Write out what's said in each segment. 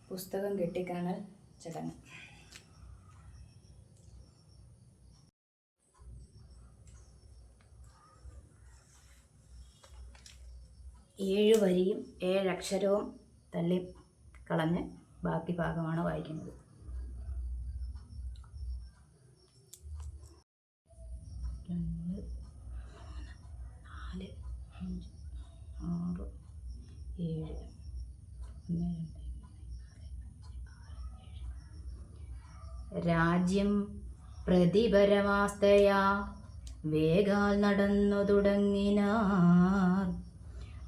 പുസ്തകം കെട്ടിക്കാണൽ ചടങ്ങ്. ഏഴ് വരിയും 7 അക്ഷരവും തള്ളി കളഞ്ഞ് ബാക്കി ഭാഗമാണ് വായിക്കുന്നത്. രണ്ട്, 4, 5, 6, 7. രാജ്യം പ്രതിപരമാസ്തയാ വേഗാൽ നടന്നു തുടങ്ങിനാർ.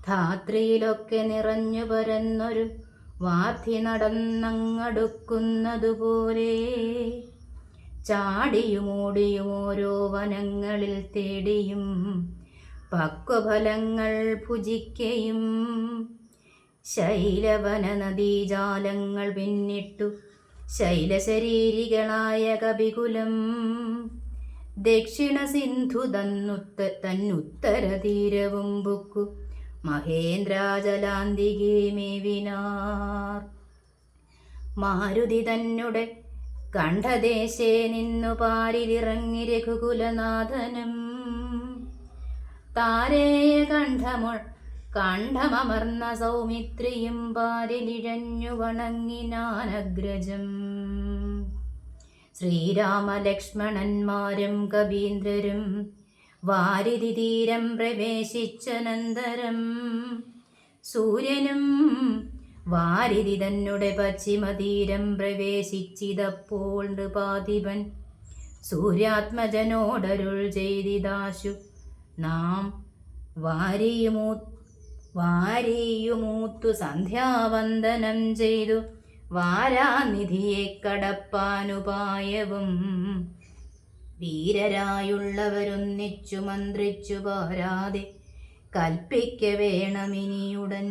ധാത്രിയിലൊക്കെ നിറഞ്ഞു പരന്നൊരു വാർധി നടന്നങ്ങടുക്കുന്നതുപോലെ ചാടിയുമോടിയും ഓരോ വനങ്ങളിൽ തേടിയും പക്വഫലങ്ങൾ ഭുജിക്കയും ശൈലവന നദീജാലങ്ങൾ പിന്നിട്ടു ശൈലശരീരികളായ കപികുലം ദക്ഷിണ സിന്ധു തന്നുത്തര തീരവും ബുക്കു മഹേന്ദ്രാചലാന്തികെ മേവിനാർ. മാരുതി തന്നെ കണ്ഠദേശേ നിന്നു പാരിലിറങ്ങി രഘുകുലനാഥനും താരേയ കണ്ഠമമർന്ന സൗമിത്രിയും പാരിലിഴഞ്ഞു വണങ്ങിനാനഗ്രജം. ശ്രീരാമലക്ഷ്മണന്മാരും കവീന്ദ്രരും വാരിധി തീരം പ്രവേശിച്ചനന്തരം സൂര്യനും വാരിധി തന്നെ പശ്ചിമതീരം പ്രവേശിച്ചിതപ്പോൾ നൃപാധിപൻ സൂര്യാത്മജനോടരുൾ ചെയ്തിതാശു നാം വാരിയുമൂത്തു സന്ധ്യാവന്ദനം ചെയ്തു വാരാനിധിയെ കടപ്പാനുപായവും വീരരായുള്ളവരൊന്നിച്ചു മന്ത്രിച്ചു പാരാതെ കൽപ്പിക്ക വേണമിനിയുടൻ.